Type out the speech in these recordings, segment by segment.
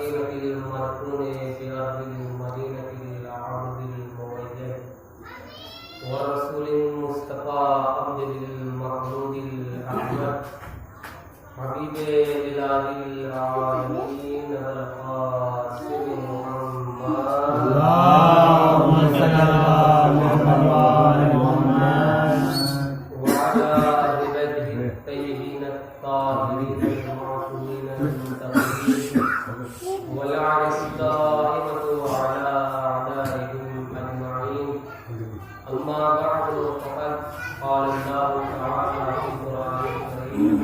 السكينة المركون في أرض المدينة العبد المميز والرسول المصطفى أمجد المحمود الأحمد حبيب إله العالمين القاسم محمد اللهم صل على محمد وعلى محمد وعلى أهل بيته الطيبين الطاهرين المعصومين المنتقمين واللعنة الدائمة على أعدائهم أجمعين. أما بعد فقد قال الله تعالى في القرآن الكريم: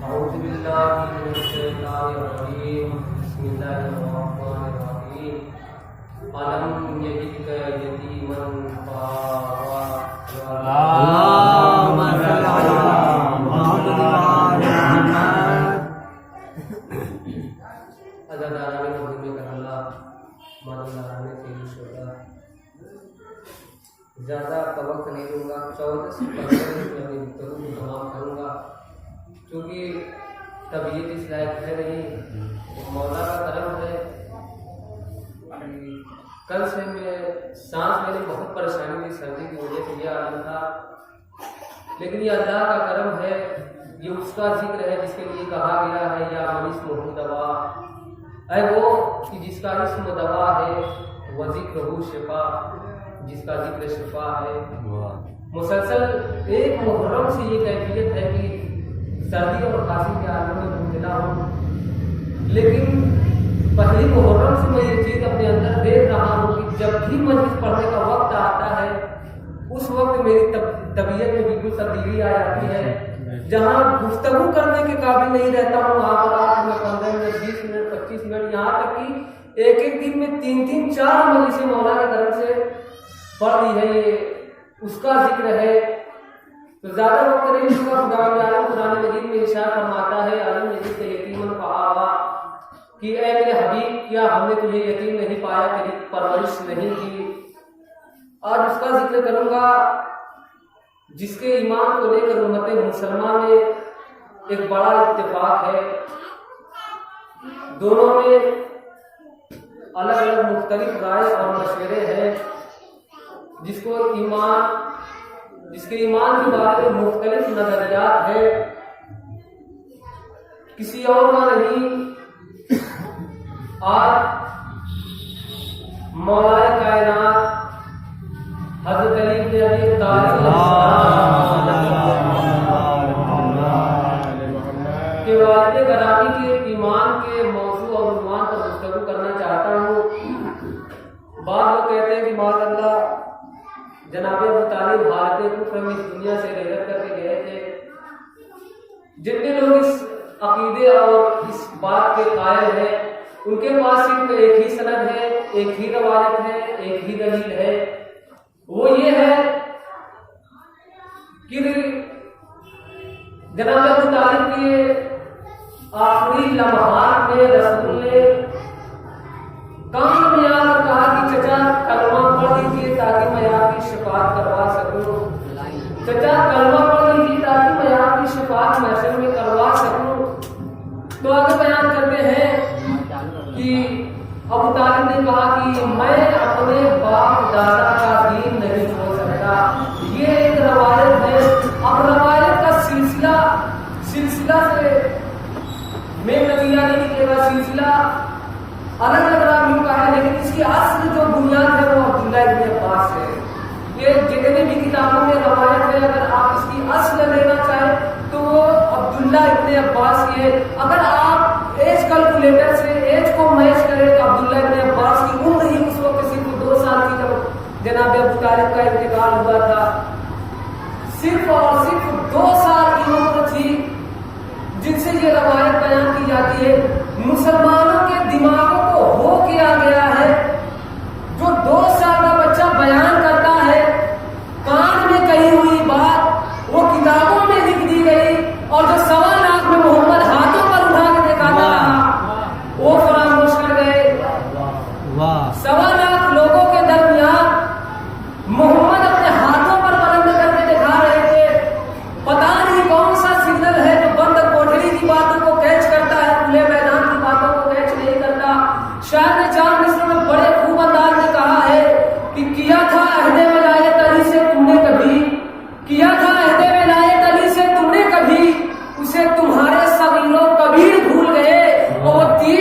أعوذ بالله من الشيطان الرجيم. بسم الله الرحمن الرحيم. ألم يجدك يتيما فآوى. اللهم صل على محمد وعلى محمد. عزاداران محمد اللہ مددگاران تیری شہدا. زیادہ کا وقت نہیں دوں گا، 14 سے 15 منٹ میں اپنی گفتگو تمام کروں گا کیونکہ طبیعت اس لائق ہے نہیں. مولا کا کرم ہے. کل سے میں سانس لینے بہت پریشانی ہوئی، سردی کی وجہ سے یہ عالم تھا، لیکن یہ اللہ کا کرم ہے. یہ اس کا ذکر ہے جس کے لیے کہا گیا ہے یا من اسمہ دوا، اے وہ کہ جس کا اسم دوا ہے، وہ ذکر ہو شفا، جس کا ذکر شفا ہے. مسلسل ایک محرم سے یہ کیفیت ہے کہ سردی اور کھانسی کے عالم میں مبتلا ہوں، لیکن پہلی محرم سے میں یہ چیز اپنے اندر دیکھ رہا ہوں کہ جب بھی مجلس پڑھنے کا وقت آتا ہے اس وقت میری طبیعت میں بالکل تبدیلی آ جاتی ہے. جہاں گفتگو کرنے کے قابل نہیں رہتا ہوں وہاں پر آج میں 15 منٹ 20 منٹ 25 منٹ یہاں تک کہ ایک دن میں 3-4 مجلسیں مولا کی طرف سے پڑھ لی ہے. یہ اس کا ذکر ہے. تو زیادہ وقت نہیں اس کا خدا عالم قرآن مجید میں ارشاد فرماتا ہے: علم مجید سے یتیمن فآویٰ، کہ اے میرے حبیب کیا ہم نے تجھے یتیم نہیں پایا، تیری پرورش نہیں کی. اور اس کا ذکر کروں گا جس کے ایمان کو لے کر امت مسلمہ میں ایک بڑا اتفاق ہے. دونوں میں الگ الگ مختلف رائے اور مشورے ہیں. جس کے ایمان کے بارے میں مختلف نظریات ہیں. کسی اور کا نہیں، آج مولا کائنات حضرت علی بن ابی طالب کے والد گرامی کے ایمان کے موضوع اور عنوان پر گفتگو کرنا چاہتا ہوں. بعض لوگ کہتے ہیں کہ معاذ اللہ جناب ابو طالب حالت کفر میں اس دنیا سے ہجرت کر کے گئے تھے. جتنے لوگ اس عقیدے اور اس بات کے قائل ہیں ان کے پاس صرف ایک ہی سند ہے، ایک ہی روایت ہے، ایک ہی دلیل ہے. وہ یہ ہے کہ جناب ابو طالب کے آخری لمحات میں رسول نے کان میں آ کر کہا کہ چچا کلمہ پڑھ دیجیے تاکہ میں آپ کی شفاعت کروا سکوں. چچا کلمہ پڑھ دیجیے تاکہ میں آپ کی شفاعت محشر میں کروا سکوں. تو آگے بیان کرتے ہیں کہ ابو طالب نے کہا کہ میں اپنے باپ دادا کا دین نہیں چھوڑ سکتا. یہ ایک روایت ہے. اب روایت کا سلسلہ سے میں نتیجہ نہیں نکلے گا. سلسلہ الگ الگ راویوں کا ہے، لیکن اس کی اصل جو بنیاد ہے وہ عبداللہ ابن عباس ہے. یہ جتنے بھی کتابوں میں روایت ہے، اگر آپ اس کی اصل لینا چاہیں تو وہ عبداللہ ابن عباس کی ہے. اگر آپ ایج کیلکولیٹر سے ایج کو میچ کریں تو عبداللہ ابن عباس کی عمر ہی اس وقت صرف 2 سال کی جب جناب ابو طالب کا انتقال ہوا تھا. صرف اور صرف 2 سال کی عمر تھی جن سے یہ روایت بیان کی جاتی ہے. مسلمانوں کے دماغوں کو ہو کیا گیا ہے. جو 2 سال کا بچہ بیان کرتا ہے، کان میں کہی ہوئی بات وہ کتابوں میں لکھ دی گئی، اور جو 1.25 لاکھ میں محمد ہاتھوں پر اٹھا کے دکھاتا رہا وہ فراموش کر گئے. 1.25 لاکھ لوگوں کے درمیان محمد اپنے ہاتھوں پر بلند کر کے دکھا رہے تھے. پتہ نہیں کون سا سگنل ہے جو بند کوٹری کی باتوں کو کیچ کرتا ہے، کھلے میدان کی باتوں کو کیچ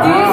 30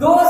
2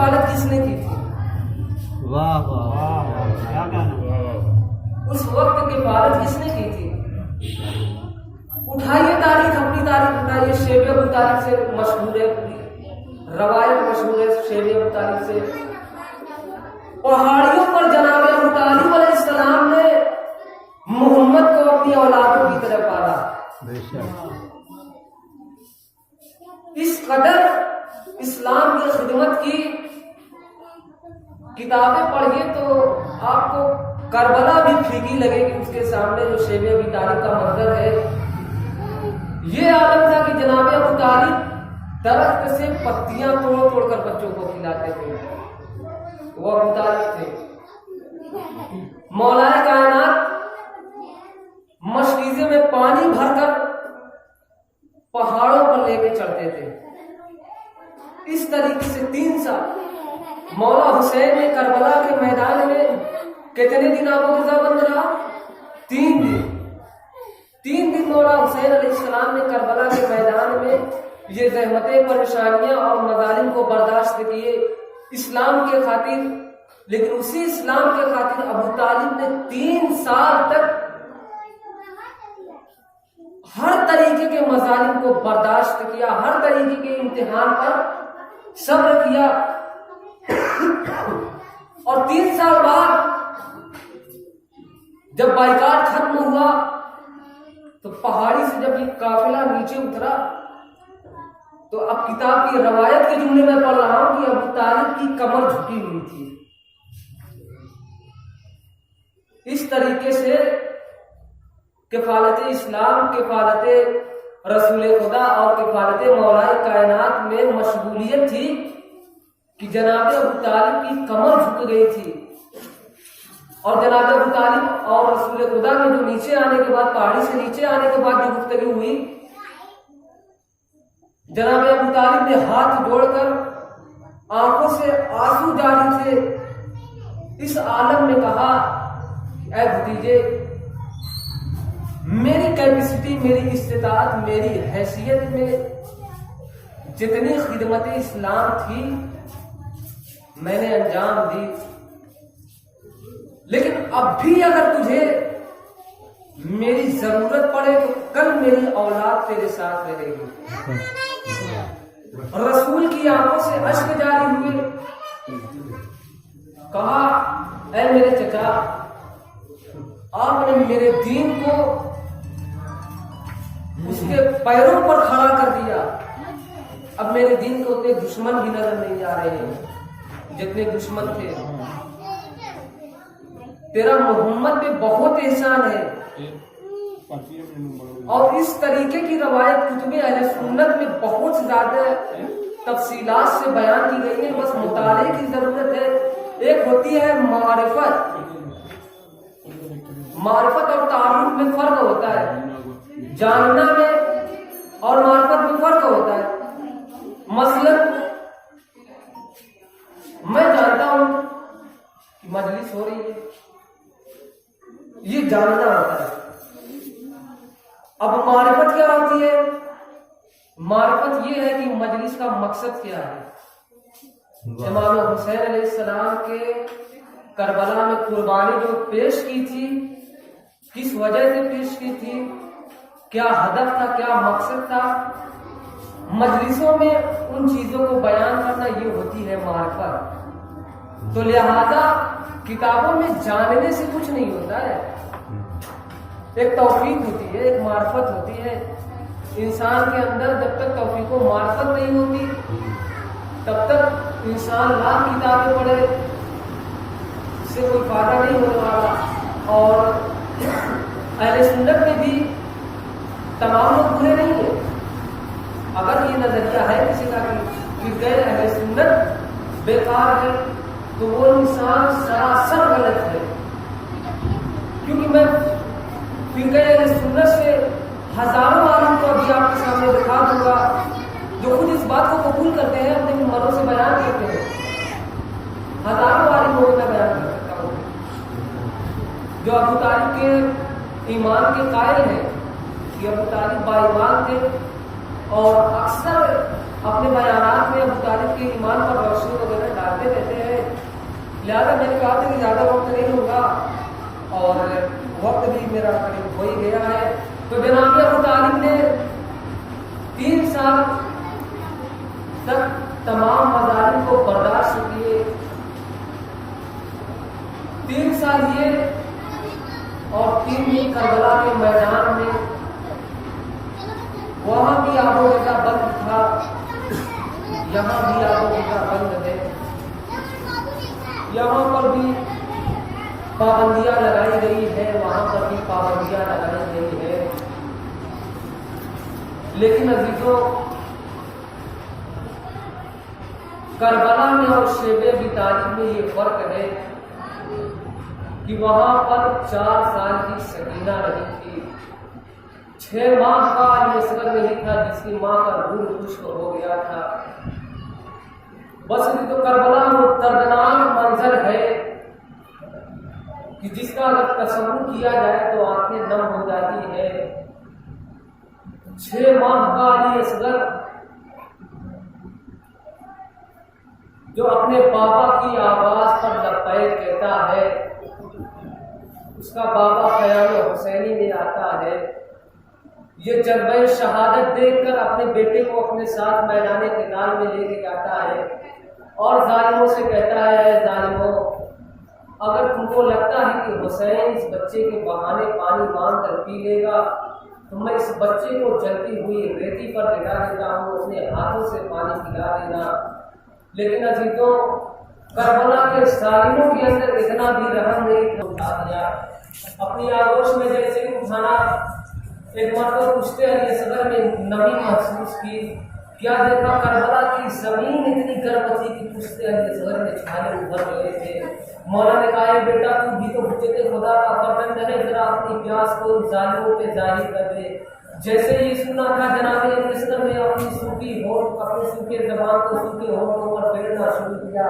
کفالت کس نے کی تھی؟ واہ واہ کیا کہنا. اس وقت کفالت کس نے کی تھی؟ اٹھائیے تاریخ، اپنی تاریخ اٹھائیے. شیب ابو طالب سے مشہور ہے، روایت مشہور ہے شیب ابو طالب سے. پہاڑیوں پر جناب ابو طالب علیہ السلام نے محمد کو اپنی اولادوں کی طرح پالا. بے شک. اس قدر اسلام کی خدمت کی. کتابیں پڑھیے تو آپ کو کربلا بھی پھیکی لگے گی اس کے سامنے جو شیب ابو طالب کا منظر ہے. یہ عالم تھا کہ جناب ابو طالب درخت سے پتیاں توڑ توڑ کر بچوں کو کھلاتے تھے. وہ ابو طالب تھے. مولا کائنات مشکیزے میں پانی بھر کر پہاڑوں پر لے کے چڑھتے تھے. اس طریقے سے 3 سال مولا حسین نے کربلا کے میدان میں کتنے دن آپ کو غذا بند رہا؟ 3 دن. 3 دن مولا حسین علیہ السلام نے کربلا کے میدان میں یہ زحمتیں، پریشانیاں اور مظالم کو برداشت کیے اسلام کے خاطر. لیکن اسی اسلام کے خاطر ابو طالب نے 3 سال تک ہر طریقے کے مظالم کو برداشت کیا، ہر طریقے کے امتحان پر صبر کیا. اور 3 سال بعد جب بائیکاٹ ختم ہوا تو پہاڑی سے جب یہ قافلہ نیچے اترا تو اب کتاب کی روایت کے جملے میں پڑھ رہا ہوں کہ ابو طالب کی کمر جھکی ہوئی تھی. اس طریقے سے کفالت اسلام، کفالت رسول خدا اور کفالت مولا کائنات میں مشغولیت تھی کہ جناب ابو طالب کی کمر جھک گئی تھی. اور جناب ابو طالب اور رسول خدا میں جو نیچے آنے کے بعد، پہاڑی سے نیچے آنے کے بعد جو گفتگو ہوئی، جناب ابو طالب نے ہاتھ جوڑ کر آنکھوں سے آنسو جاری تھے اس عالم میں کہا، اے بھتیجے، میری کیپیسٹی، میری استطاعت، میری حیثیت میں جتنی خدمت اسلام تھی میں نے انجام دی. لیکن اب بھی اگر تجھے میری ضرورت پڑے تو کل میری اولاد تیرے ساتھ رہے گی. رسول کی آنکھوں سے اشک جاری ہوئے. کہا، اے میرے چچا، آپ نے میرے دین کو اس کے پیروں پر کھڑا کر دیا. اب میرے دین کو اتنے دشمن بھی نظر نہیں آ رہے ہیں جتنے دشمن تھے. تیرا محمد پہ بہت احسان ہے. اور اس طریقے کی روایت کتب اہل سنت میں بہت زیادہ تفصیلات سے بیان کی گئی ہے. بس مطالعے کی ضرورت ہے. ایک ہوتی ہے معرفت اور تعارف میں فرق ہوتا ہے. جاننا میں اور معرفت میں فرق ہوتا ہے. مثلا میں جانتا ہوں کہ مجلس ہو رہی ہے، یہ جاننا ہوتا ہے. اب معرفت کیا ہوتی ہے؟ معرفت یہ ہے کہ مجلس کا مقصد کیا ہے. امام حسین علیہ السلام کے کربلا میں قربانی جو پیش کی تھی، کس وجہ سے پیش کی تھی، کیا ہدف تھا، کیا مقصد تھا. مجلسوں میں ان چیزوں کو بیان کرنا یہ ہوتی ہے معرفت. تو لہذا کتابوں میں جاننے سے کچھ نہیں ہوتا ہے. ایک توفیق ہوتی ہے، ایک معرفت ہوتی ہے. انسان کے اندر جب تک توفیق و معرفت نہیں ہوتی تب تک انسان لاکھ کتابیں پڑھے اس سے کوئی فائدہ نہیں ہونے والا. اور اہل سنت میں بھی تمام لوگ برے نہیں ہیں. اگر یہ نظریہ ہے کسی کا کہ غیر اہل سنت بیکار ہے تو وہ انسان سراسر غلط ہے. کیونکہ میں فقہ اہل سنت سے ہزاروں عالم کو ابھی آپ کے سامنے دکھا دوں گا جو خود اس بات کو قبول کرتے ہیں، اپنے منبروں سے بیان کرتے ہیں. ہزاروں عالم کو میں بیان کر سکتا ہوں جو ابو طالب کے ایمان کے قائل ہیں کہ ابو طالب با ایمان تھے، اور اکثر اپنے بیانات میں ابو طالب کے ایمان پر روشنی وغیرہ ڈالتے لہٰذا میں نے کہا تھا کہ زیادہ وقت نہیں ہوگا اور وقت بھی میرا قریب ہو ہی گیا ہے. تو جناب ابو طالب نے 3 سال تک تمام مظالم کو برداشت کیے. 3 سال یہ اور 3 دن کربلا کے میدان میں وہاں بھی آب و ہوا بند تھا, یہاں بھی آب و ہوا بند ہے. یہاں پر بھی پابندیاں لگائی گئی ہے, وہاں پر بھی پابندیاں لگائی گئی ہے. لیکن عزیزوں, کربلا میں اور شیب ابی طالب میں یہ فرق ہے کہ وہاں پر 4 سال کی سکینہ نہیں تھی, 6 ماہ کا علی اصغر نہیں تھا جس کی ماں کا روح خشک ہو گیا تھا. بس تو کربلا میں دردناک منظر ہے کہ جس کا اگر تصور کیا جائے تو آنکھیں نم ہو جاتی ہے. 6 ماہ کا علی اصغر جو اپنے بابا کی آواز پر لبیک کہتا ہے, اس کا بابا خیال حسینی میں آتا ہے. یہ جلوہ شہادت دیکھ کر اپنے بیٹے کو اپنے ساتھ میدان قتال میں لے کے جاتا ہے اور ظالموں سے کہتا ہے, اے ظالموں, اگر تم کو لگتا ہے کہ حسین اس بچے کے بہانے پانی مانگ کر پی لے گا تو میں اس بچے کو جلتی ہوئی ریتی پر لٹا دیتا ہوں, اپنے ہاتھوں سے پانی پلا دینا. لیکن عزیزوں, کربلا کے ظالموں کے اندر اتنا بھی رحم نہیں تھا. اٹھا دیا اپنی آغوش میں, جیسے ہی اٹھانا ایک مرتبہ پوچھتے علی اصغر میں نمی محسوس کی. کیا دیکھا, کربلا کی زمین اتنی گرم تھی کہ پوچھتے علی اصغر میں چھالے ابھر رہے تھے. مولا نے کہا, بیٹا تو بھی تو حجت خدا کا فرزند ہے, ذرا اپنی پیاس کو ظالموں پہ ظاہر کر دے. جیسے ہی سنا تھا جناب علی اصغر نے اپنی سوکھی ہونٹ, اپنے سوکھے زبان کو سوکھے ہونٹوں پر پھیرنا شروع کیا.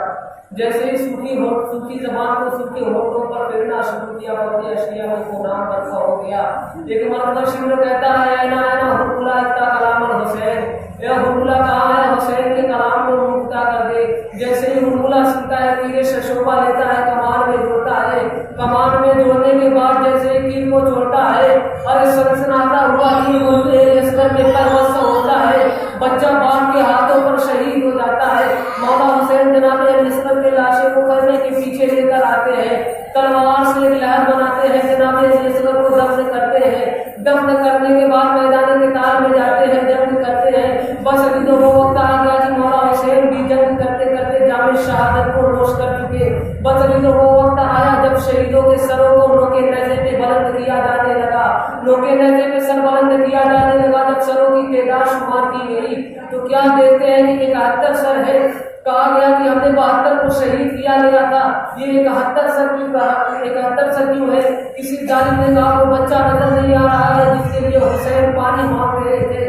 جیسے ہی سوکھی زبان کو سوکھے ہونٹوں پر پھیرنا شروع کیا, اپنی اشیاء میں قرآن برپا ہو گیا. ایک مرتبہ شمر کہتا ہے, اینا اینا حرملہ اتا کلام الحسین, اے حرملہ کہاں ہے حسین کے کلام کو مکتا کر دے. جیسے ہی حرملہ سنتا ہے تیرے سے شعبہ لیتا ہے, کمان میں جوڑتا ہے. کمان میں جوڑنے کے بعد جیسے تیر کو جوڑتا ہے, ارے سنسناتا ہوا علی اصغر میں پرواز ہوتا ہے. بچہ باپ کے ہاتھوں پر شہید ہو جاتا ہے. مولا حسین جناب علی اصغر کے لاشے کو کرنے کے پیچھے لے کر آتے ہیں, تلوار سے ایک لہر بناتے ہیں, جناب علی اصغر کو دفن کرتے ہیں. دفن کرنے کے بعد میدان قتال میں جاتے ہیں, جنگ کرتے ہیں. بس ابھی تو وہ وقت آ گیا کہ مولا حسین بھی جنگ کرتے کرتے جام شہادت کو نوش کر چکے. بس ابھی تو وہ وقت آیا جب شہیدوں کے سروں کو نوکے نیزے پہ بلند کیا جانے لگا. نوکے نیزے پہ سر بلند کیا جانے لگا. جب سروں کی تعداد شمار کی گئی تو کیا دیکھتے ہیں کہ 71 سر ہے. کہا گیا کہ ہم نے 72 کو شہید کیا گیا تھا, یہ 71 سر کیوں کہا, 71 سر کیوں ہے؟ کسی ظالم نے کہا وہ بچہ نظر نہیں آ رہا ہے جس کے لیے حسین پانی مانگ رہے تھے.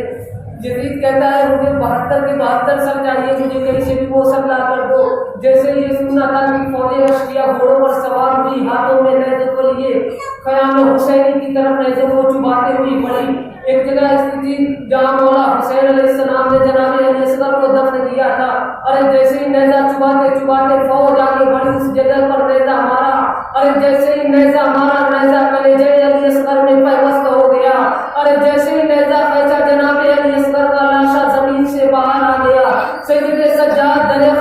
جدید کہتا ہے مجھے 72 کے 72 سر چاہیے, مجھے کہیں سے بھی وہ سر لا کر دو. جیسے یہ سننا تھا کہ فوجیں اشکیا گھوڑوں پر سوار ہوئی, ہاتھوں میں نیزے کو لیے خیام حسینی کی طرف نیزے کو چباتے ہوئی بڑھی. ایک جگہ ایسی تھی جہاں مولا حسین علیہ السلام نے جناب علی اصغر کو دفن کیا تھا. ارے جیسے ہی نیزہ چباتے چباتے فوج آگے بڑھی, اس جگہ پر نیزہ مارا. ارے جیسے ہی نیزہ مارا, نیزہ کلیجے علی اصغر میں پیوست ہو گیا. ارے جیسے ہی نیزہ پیچا, جناب علی اصغر کا لاشا زمین سے باہر آ گیا. سیدنا سجاد دریا